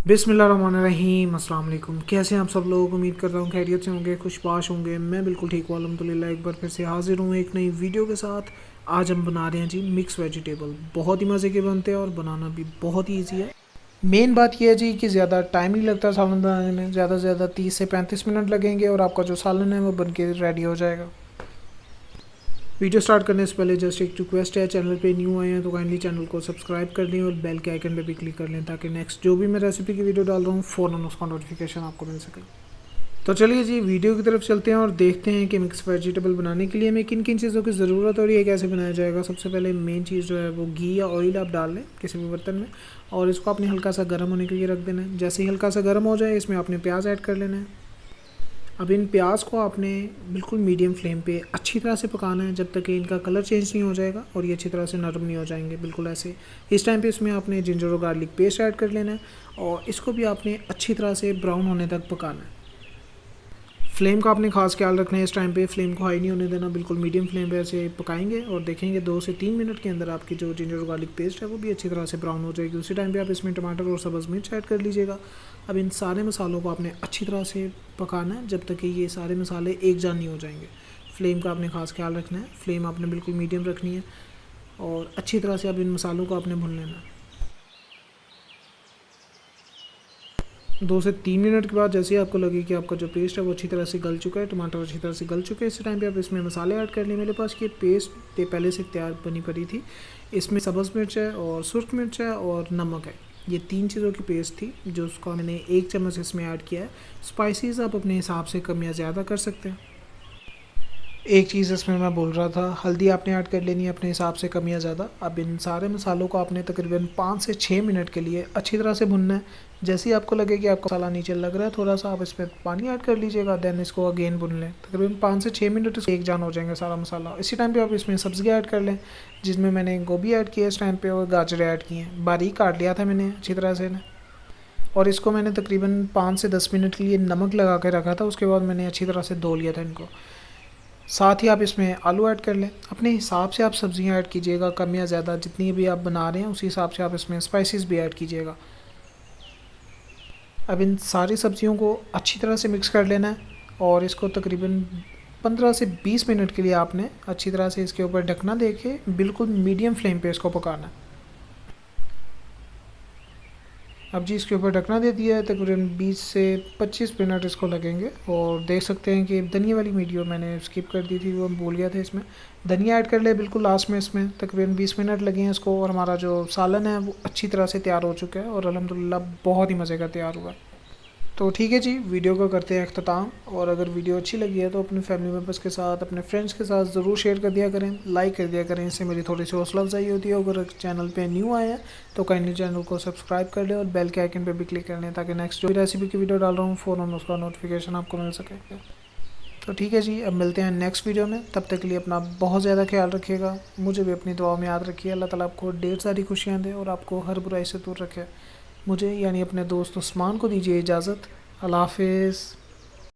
बिस्मिल्लाहिर्रहमानिर्रहीम, अस्सलाम वालेकुम। कैसे हैं आप सब लोग? उम्मीद करता हूँ खैरियत से होंगे, खुशबाश होंगे। मैं बिल्कुल ठीक हूँ अल्हम्दुलिल्लाह। एक बार फिर से हाजिर हूँ एक नई वीडियो के साथ। आज हम बना रहे हैं जी मिक्स वेजिटेबल। बहुत ही मज़े के बनते हैं और बनाना भी बहुत ही ईजी है। मेन बात यह है जी कि ज़्यादा टाइम नहीं लगता सालन बनाने में। ज़्यादा से ज़्यादा 30 से 35 मिनट लगेंगे और आपका जो सालन है वो बन के रेडी हो जाएगा। वीडियो स्टार्ट करने से पहले जस्ट एक रिक्वेस्ट है, चैनल पे न्यू आए हैं तो काइंडली चैनल को सब्सक्राइब कर लें और बेल के आइकन पे भी क्लिक कर लें ताकि नेक्स्ट जो भी मैं रेसिपी की वीडियो डाल रहा हूँ फ़ौरन उसका नोटिफिकेशन आपको मिल सके। तो चलिए जी वीडियो की तरफ चलते हैं और देखते हैं कि मिक्स वेजिटेबल बनाने के लिए हमें किन किन चीज़ों की ज़रूरत है और ये कैसे बनाया जाएगा। सबसे पहले मेन चीज़ जो है वो घी या ऑयल आप डाल लें किसी भी बर्तन में और इसको आपने हल्का सा गर्म होने के लिए रख देना है। जैसे ही हल्का सा गर्म हो जाए इसमें आपने प्याज ऐड कर लेना है। अब इन प्याज को आपने बिल्कुल मीडियम फ्लेम पे अच्छी तरह से पकाना है जब तक कि इनका कलर चेंज नहीं हो जाएगा और ये अच्छी तरह से नरम नहीं हो जाएंगे, बिल्कुल ऐसे। इस टाइम पे इसमें आपने जिंजर और गार्लिक पेस्ट ऐड कर लेना है और इसको भी आपने अच्छी तरह से ब्राउन होने तक पकाना है। फ्लेम का आपने खास ख्याल रखना है इस टाइम पे, फ्लेम को हाई नहीं होने देना, बिल्कुल मीडियम फ्लेम पे ऐसे पकाएंगे और देखेंगे 2 से 3 मिनट के अंदर आपकी जो जिंजर और गार्लिक पेस्ट है वो भी अच्छी तरह से ब्राउन हो जाएगी। उसी टाइम पे आप इसमें टमाटर और सब्ज़ मिर्च ऐड कर लीजिएगा। अब इन सारे मसालों को आपने अच्छी तरह से पकाना है जब तक कि ये सारे मसाले एक जान नहीं हो जाएंगे। फ्लेम का आपने खास ख्याल रखना है, फ्लेम आपने बिल्कुल मीडियम रखनी है और अच्छी तरह से अब इन मसालों को आपने भून लेना है। 2 से 3 मिनट के बाद जैसे ही आपको लगे कि आपका जो पेस्ट है वो अच्छी तरह से गल चुका है, टमाटर अच्छी तरह से गल चुके हैं, इस टाइम पे आप इसमें मसाले ऐड कर लें। मेरे पास ये पेस्ट पहले से तैयार बनी पड़ी थी। इसमें सब्ज़ मिर्च है और सुर्ख मिर्च है और नमक है। ये 3 चीज़ों की पेस्ट थी जो उसको मैंने 1 चम्मच इसमें ऐड किया है। स्पाइसेस आप अपने हिसाब से कम या ज़्यादा कर सकते हैं। एक चीज़ इसमें मैं बोल रहा था, हल्दी आपने ऐड कर लेनी है अपने हिसाब से कम या ज़्यादा। अब इन सारे मसालों को आपने तकरीबन 5 से 6 मिनट के लिए अच्छी तरह से भुनना है। जैसे ही आपको लगे कि आपका मसाला नीचे लग रहा है थोड़ा सा, आप इसमें पानी ऐड कर लीजिएगा, देन इसको अगेन भुन लें। तकरीबन 5 से 6 मिनट इसको एक जान हो जाएंगे सारा मसाला। इसी टाइम पर आप इसमें सब्ज़ी ऐड कर लें, जिसमें मैंने गोभी ऐड किया इस टाइम पर और गाजर ऐड किए हैं। बारीक काट लिया था मैंने अच्छी तरह से और इसको मैंने तकरीबन 5 से 10 मिनट के लिए नमक लगा के रखा था। उसके बाद मैंने अच्छी तरह से धो लिया था इनको। साथ ही आप इसमें आलू ऐड कर लें। अपने हिसाब से आप सब्ज़ियाँ ऐड कीजिएगा, कम या ज़्यादा जितनी भी आप बना रहे हैं उसी हिसाब से आप इसमें स्पाइसेस भी ऐड कीजिएगा। अब इन सारी सब्ज़ियों को अच्छी तरह से मिक्स कर लेना है और इसको तकरीबन 15 से 20 मिनट के लिए आपने अच्छी तरह से इसके ऊपर ढकना दे के बिल्कुल मीडियम फ्लेम पे इसको पकाना है। अब जी इसके ऊपर ढकना दे दिया है, तकरीबन 20 से 25 मिनट इसको लगेंगे। और देख सकते हैं कि धनिया वाली वीडियो मैंने स्किप कर दी थी, वो हम भूल गया था। इसमें धनिया ऐड कर ले बिल्कुल लास्ट में। इसमें तकरीबन 20 मिनट लगे हैं इसको और हमारा जो सालन है वो अच्छी तरह से तैयार हो चुका है और अल्हम्दुलिल्लाह बहुत ही मज़े का तैयार हुआ है। तो ठीक है जी, वीडियो को करते हैं अख्ताम। और अगर वीडियो अच्छी लगी है तो अपने फैमिली मेम्बर्स के साथ, अपने फ्रेंड्स के साथ ज़रूर शेयर कर दिया करें, लाइक कर दिया करें। इससे मेरी थोड़ी सी हौसला अफजाई होती है। अगर चैनल पे न्यू आए हैं तो काइंडली चैनल को सब्सक्राइब कर लें और बेल के आइकन पे भी क्लिक कर लें ताकि नेक्स्ट जो भी रेसिपी की वीडियो डाल रहा हूँ फ़ौरन उसका नोटिफिकेशन आपको मिल सके। तो ठीक है जी, अब मिलते हैं नेक्स्ट वीडियो में। तब तक के लिए अपना बहुत ज़्यादा ख्याल रखिएगा। मुझे भी अपनी दुआ में याद रखिए। अल्लाह ताला आपको ढेर सारी खुशियाँ दे और आपको हर बुराई से दूर रखे। मुझे यानी अपने दोस्त उस्मान को दीजिए इजाज़त। अल्लाह हाफ़िज़।